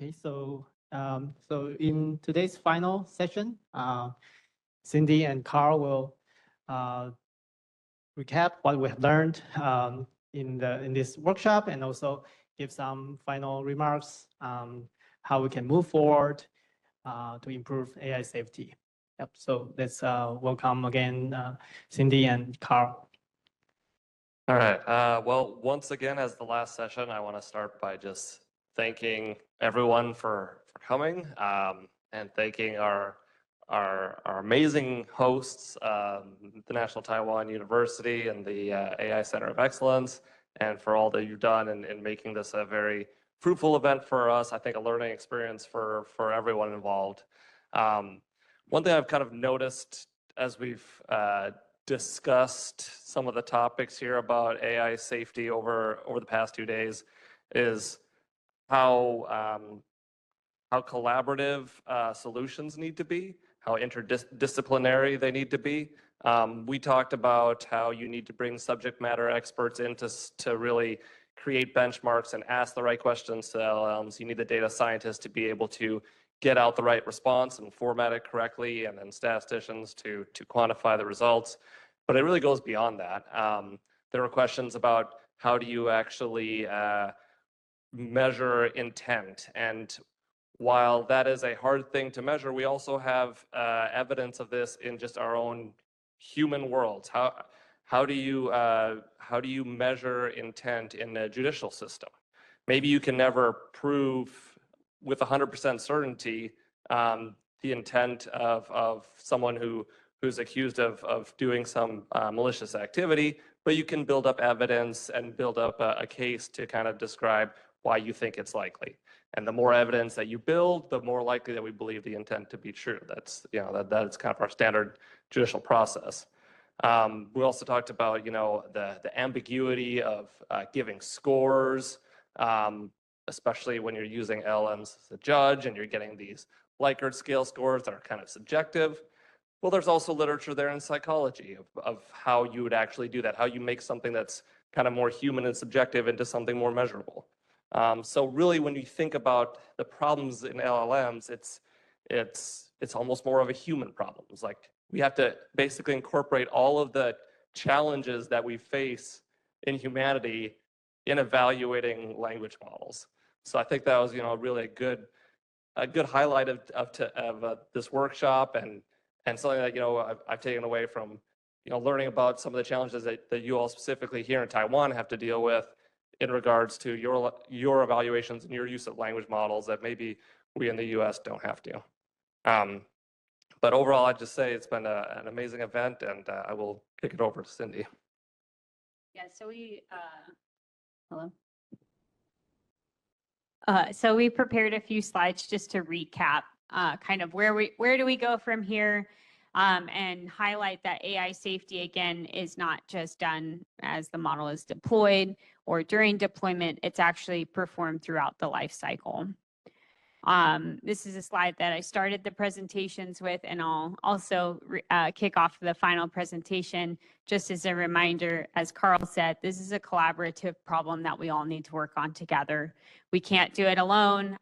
Okay, so in today's final session, Cindy and Karl will recap what we have learned in this workshop, and also give some final remarks how we can move forward to improve AI safety. Yep. So let's welcome again Cindy and Karl. All right. Well, once again, as the last session, I want to start by just thanking everyone for coming and thanking our amazing hosts, the National Taiwan University and the AI Center of Excellence, and for all that you've done in making this a very fruitful event for us. I think a learning experience for everyone involved. One thing I've kind of noticed as we've discussed some of the topics here about AI safety over the past 2 days is how collaborative solutions need to be, how interdisciplinary they need to be. We talked about how you need to bring subject matter experts in to really create benchmarks and ask the right questions to LLMs. You need the data scientists to be able to get out the right response and format it correctly, and then statisticians to quantify the results. But it really goes beyond that. There were questions about how do you actually measure intent, and while that is a hard thing to measure, we also have evidence of this in just our own human worlds. How do you measure intent in a judicial system? Maybe you can never prove with 100% certainty the intent of someone who's accused of doing some malicious activity, but you can build up evidence and build up a case to kind of describe why you think it's likely. And the more evidence that you build, the more likely that we believe the intent to be true. That's, that's kind of our standard judicial process. We also talked about, the ambiguity of giving scores, especially when you're using LLMs as a judge and you're getting these Likert scale scores that are kind of subjective. Well, there's also literature there in psychology of how you would actually do that, how you make something that's kind of more human and subjective into something more measurable. So really, when you think about the problems in LLMs, it's almost more of a human problem. It's like we have to basically incorporate all of the challenges that we face in humanity in evaluating language models. So I think that was, really a good highlight of this workshop, and something that I've taken away from learning about some of the challenges that you all specifically here in Taiwan have to deal with in regards to your evaluations and your use of language models that maybe we in the US don't have to. But overall, I'd just say it's been an amazing event, and I will kick it over to Cindy. Yeah, so we prepared a few slides just to recap kind of where do we go from here, and highlight that AI safety, again, is not just done as the model is deployed or during deployment. It's actually performed throughout the life cycle. This is a slide that I started the presentations with, and I'll also kick off the final presentation just as a reminder. As Karl said, this is a collaborative problem that we all need to work on together. We can't do it alone.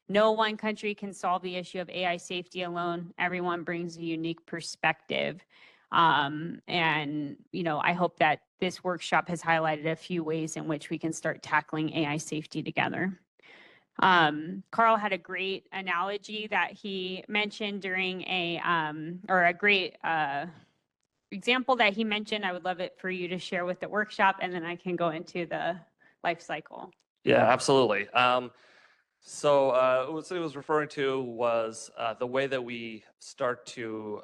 No one country can solve the issue of AI safety alone. Everyone brings a unique perspective. And, I hope that this workshop has highlighted a few ways in which we can start tackling AI safety together. Karl had a great analogy that he mentioned during or a great example that he mentioned. I would love it for you to share with the workshop, and then I can go into the life cycle. Yeah, absolutely. So what he was referring to was the way that we start to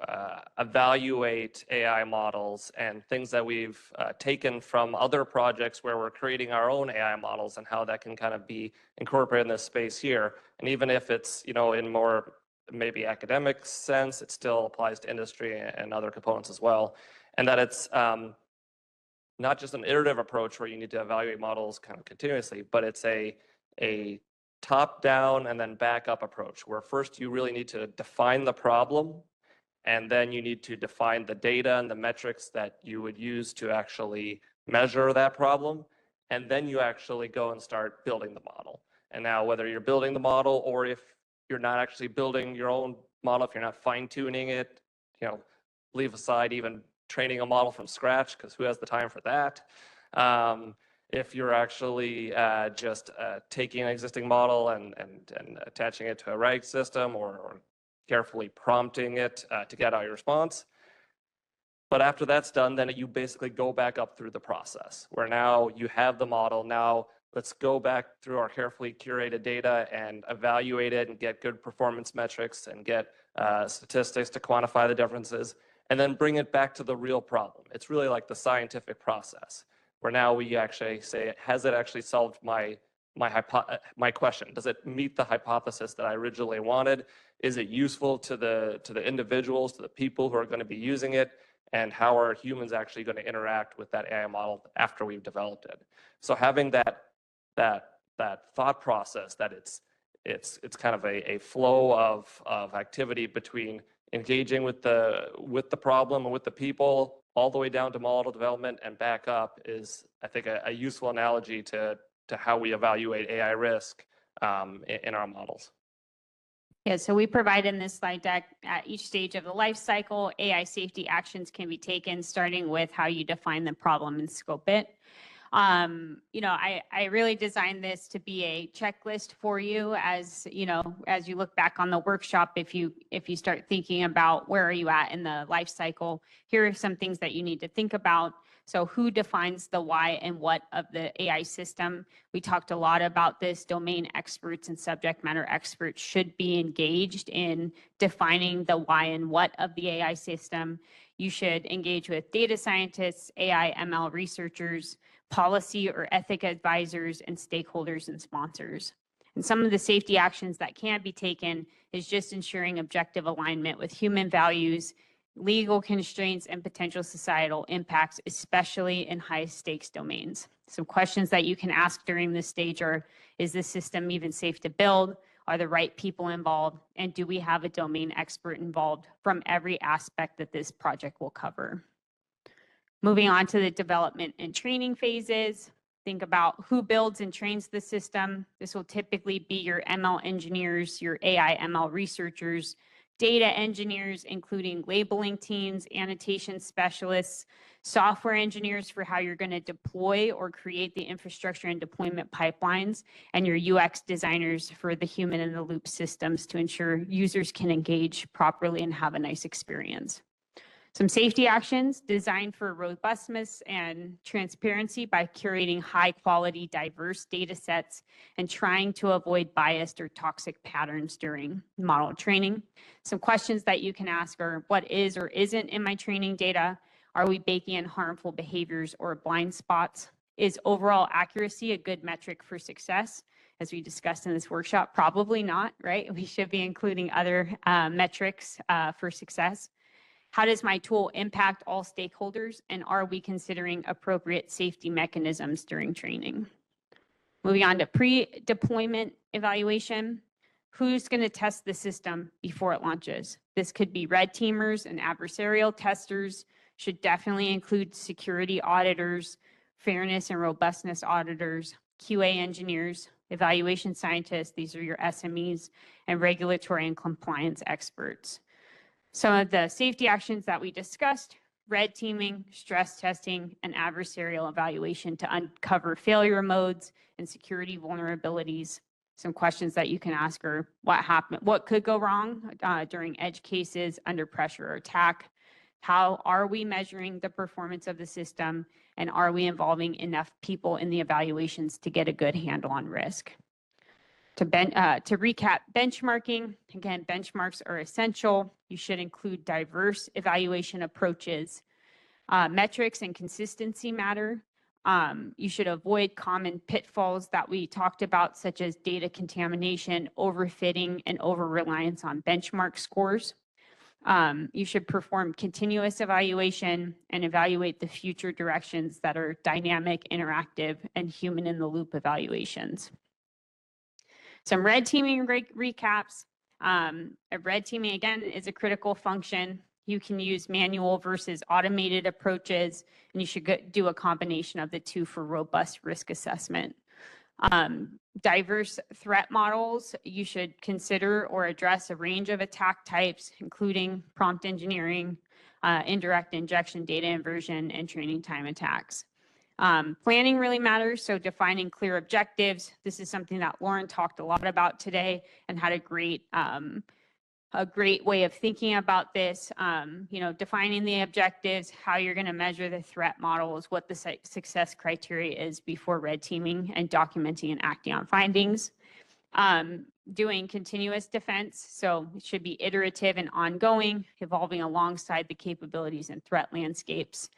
evaluate AI models and things that we've taken from other projects where we're creating our own AI models, and how that can kind of be incorporated in this space here. And even if it's, in more maybe academic sense, it still applies to industry and other components as well. And that it's not just an iterative approach where you need to evaluate models kind of continuously, but it's a top-down and then back-up approach, where first you really need to define the problem, and then you need to define the data and the metrics that you would use to actually measure that problem, and then you actually go and start building the model. And now whether you're building the model or if you're not actually building your own model, if you're not fine tuning it, leave aside even training a model from scratch, because who has the time for that? If you're actually just taking an existing model and attaching it to a RAG system or carefully prompting it to get out your response. But after that's done, then you basically go back up through the process where now you have the model. Now let's go back through our carefully curated data and evaluate it and get good performance metrics and get statistics to quantify the differences, and then bring it back to the real problem. It's really like the scientific process where now we actually say, has it actually solved my question? Does it meet the hypothesis that I originally wanted? Is it useful to the individuals, to the people who are going to be using it? And how are humans actually going to interact with that AI model after we've developed it? So having that thought process, that it's kind of a flow of activity between engaging with the problem and with the people all the way down to model development and back up is, I think, a useful analogy to how we evaluate AI risk in our models. Yeah, so we provide in this slide deck at each stage of the life cycle, AI safety actions can be taken, starting with how you define the problem and scope it. I really designed this to be a checklist for you as you look back on the workshop. If you start thinking about where are you at in the life cycle, here are some things that you need to think about. So who defines the why and what of the AI system? We talked a lot about this. Domain experts and subject matter experts should be engaged in defining the why and what of the AI system. You should engage with data scientists, AI, ML researchers, policy or ethic advisors, and stakeholders and sponsors. And some of the safety actions that can be taken is just ensuring objective alignment with human values, legal constraints, and potential societal impacts, especially in high stakes domains. Some questions that you can ask during this stage are, is this system even safe to build? Are the right people involved? And do we have a domain expert involved from every aspect that this project will cover? Moving on to the development and training phases, think about who builds and trains the system. This will typically be your ML engineers, your AI ML researchers, data engineers, including labeling teams, annotation specialists, software engineers for how you're going to deploy or create the infrastructure and deployment pipelines, and your UX designers for the human in the loop systems to ensure users can engage properly and have a nice experience. Some safety actions designed for robustness and transparency by curating high quality, diverse data sets and trying to avoid biased or toxic patterns during model training. Some questions that you can ask are, what is or isn't in my training data? Are we baking in harmful behaviors or blind spots? Is overall accuracy a good metric for success? As we discussed in this workshop, probably not, right? We should be including other metrics for success. How does my tool impact all stakeholders? And are we considering appropriate safety mechanisms during training? Moving on to pre-deployment evaluation. Who's going to test the system before it launches? This could be red teamers and adversarial testers, should definitely include security auditors, fairness and robustness auditors, QA engineers, evaluation scientists, these are your SMEs, and regulatory and compliance experts. Some of the safety actions that we discussed, red teaming, stress testing, and adversarial evaluation to uncover failure modes and security vulnerabilities. Some questions that you can ask are, what could go wrong during edge cases, under pressure or attack? How are we measuring the performance of the system? And are we involving enough people in the evaluations to get a good handle on risk? To recap benchmarking, again, benchmarks are essential. You should include diverse evaluation approaches. Metrics and consistency matter. You should avoid common pitfalls that we talked about, such as data contamination, overfitting, and over-reliance on benchmark scores. You should perform continuous evaluation and evaluate the future directions that are dynamic, interactive, and human-in-the-loop evaluations. Some red teaming recaps. Red teaming, again, is a critical function. You can use manual versus automated approaches, and you should do a combination of the two for robust risk assessment. Diverse threat models, you should consider or address a range of attack types, including prompt engineering, indirect injection, data inversion, and training time attacks. Planning really matters, so defining clear objectives. This is something that Lauren talked a lot about today and had a great way of thinking about this. Defining the objectives, how you're going to measure the threat models, what the success criteria is before red teaming, and documenting and acting on findings. Doing continuous defense, so it should be iterative and ongoing, evolving alongside the capabilities and threat landscapes.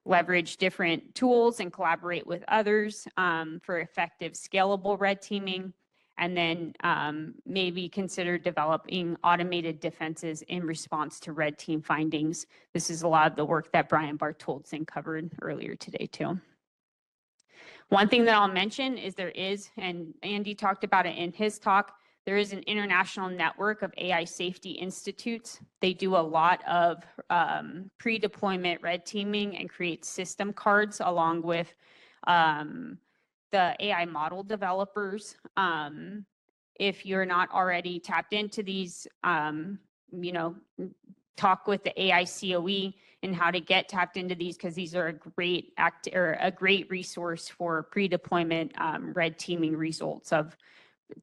Leverage different tools and collaborate with others for effective scalable red teaming. And then maybe consider developing automated defenses in response to red team findings. This is a lot of the work that Brian Bartholdson covered earlier today too. One thing that I'll mention is there is, and Andy talked about it in his talk, there is an international network of AI safety institutes. They do a lot of pre-deployment red teaming and create system cards along with the AI model developers. If you're not already tapped into these, talk with the AICoE and how to get tapped into these, because these are a great resource for pre-deployment red teaming results of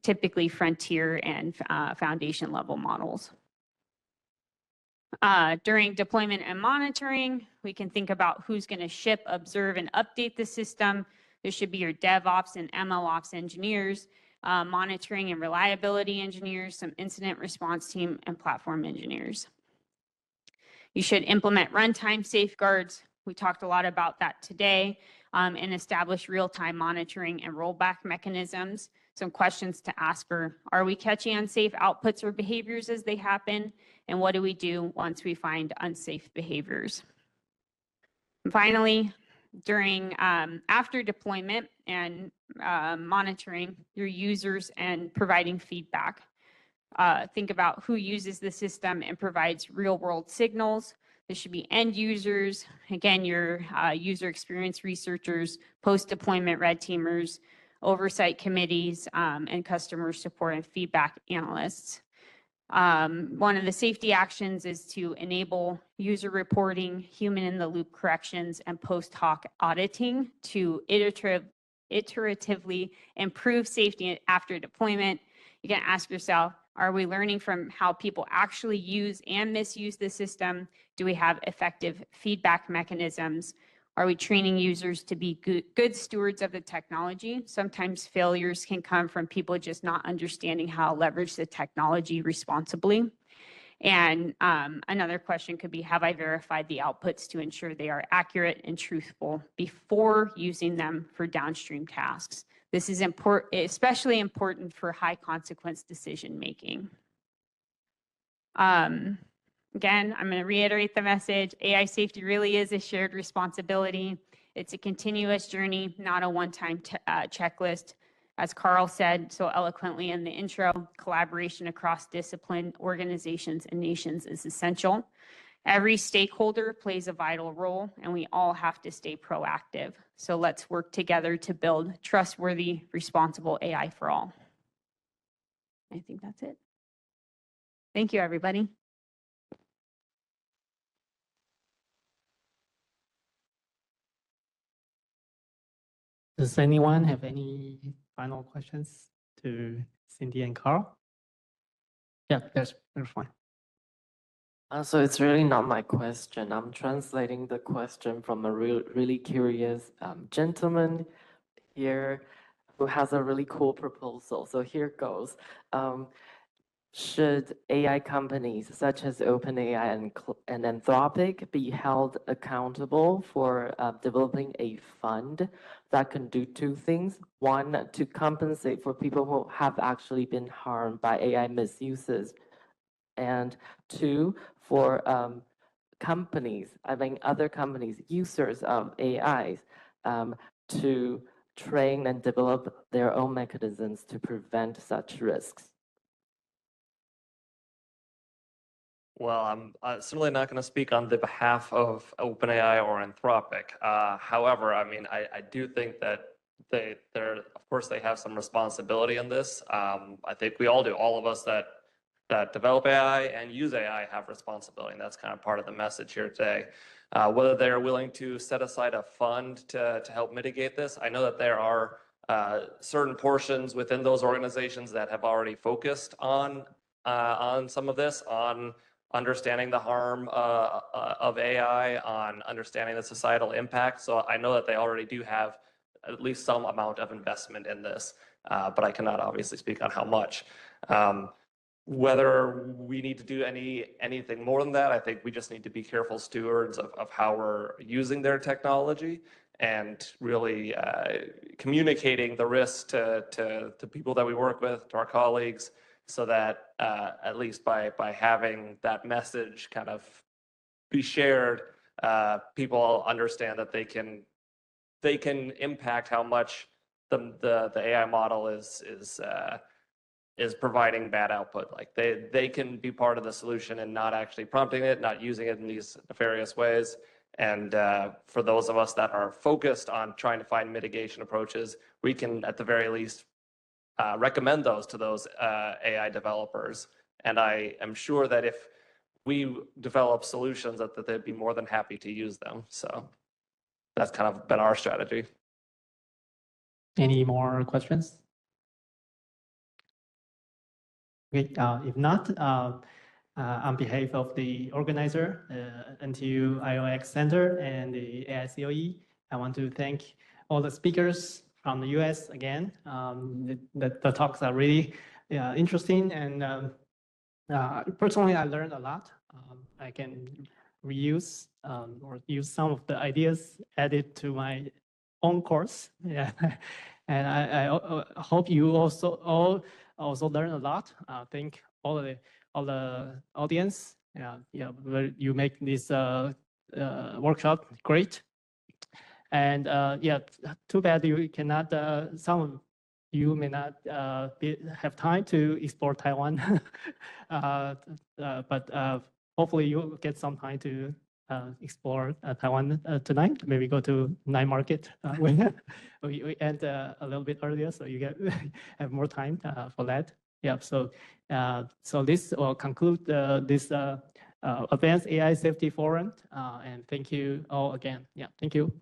typically frontier and foundation level models. During deployment and monitoring, we can think about who's going to ship, observe, and update the system. There should be your DevOps and MLOps engineers, monitoring and reliability engineers, some incident response team, and platform engineers. You should implement runtime safeguards. We talked a lot about that today, and establish real-time monitoring and rollback mechanisms. Some questions to ask are we catching unsafe outputs or behaviors as they happen? And what do we do once we find unsafe behaviors? And finally, after deployment and monitoring your users and providing feedback. Think about who uses the system and provides real-world signals. This should be end users, again, your user experience researchers, post-deployment red teamers, oversight committees, and customer support and feedback analysts. One of the safety actions is to enable user reporting, human-in-the-loop corrections, and post-hoc auditing to iteratively improve safety after deployment. You can ask yourself, are we learning from how people actually use and misuse the system? Do we have effective feedback mechanisms? Are we training users to be good stewards of the technology? Sometimes failures can come from people just not understanding how to leverage the technology responsibly. And another question could be, have I verified the outputs to ensure they are accurate and truthful before using them for downstream tasks? This is especially important for high consequence decision making. Again, I'm going to reiterate the message. AI safety really is a shared responsibility. It's a continuous journey, not a one-time checklist. As Karl said so eloquently in the intro, collaboration across discipline, organizations, and nations is essential. Every stakeholder plays a vital role, and we all have to stay proactive. So let's work together to build trustworthy, responsible AI for all. I think that's it. Thank you, everybody. Does anyone have any final questions to Cindy and Karl? Yeah, there's one. So it's really not my question. I'm translating the question from a really curious gentleman here who has a really cool proposal. So here goes. Should AI companies such as OpenAI and Anthropic be held accountable for developing a fund that can do two things? One, to compensate for people who have actually been harmed by AI misuses. And two, for other companies, users of AIs, to train and develop their own mechanisms to prevent such risks. Well, I'm certainly not going to speak on the behalf of OpenAI or Anthropic. However, I mean, I do think that of course, they have some responsibility in this. I think we all do. All of us that develop AI and use AI have responsibility, and that's kind of part of the message here today. Whether they're willing to set aside a fund to help mitigate this, I know that there are certain portions within those organizations that have already focused on some of this, on understanding the harm of AI, on understanding the societal impact. So I know that they already do have at least some amount of investment in this, but I cannot obviously speak on how much. Whether we need to do anything more than that, I think we just need to be careful stewards of how we're using their technology and really communicating the risks to people that we work with, to our colleagues, so that at least by having that message kind of be shared, people understand that they can impact how much the AI model is providing bad output. Like they can be part of the solution and not actually prompting it, not using it in these nefarious ways. And for those of us that are focused on trying to find mitigation approaches, we can at the very least recommend those to those AI developers. And I am sure that if we develop solutions that they'd be more than happy to use them. So that's kind of been our strategy. Any more questions? Okay, if not, on behalf of the organizer, NTU IoX Center and the AICoE, I want to thank all the speakers from the US again. The talks are really interesting, and personally, I learned a lot. I can reuse or use some of the ideas added to my own course. Yeah, and I hope you also learn a lot. Thank all the audience. You make this workshop great. And yeah, too bad you cannot. Some of you may not have time to explore Taiwan, but hopefully you'll get some time to explore Taiwan tonight. Maybe go to night market. We end a little bit earlier, so you have more time for that. Yeah. So this will conclude this Advanced AI Safety Forum, and thank you all again. Yeah. Thank you.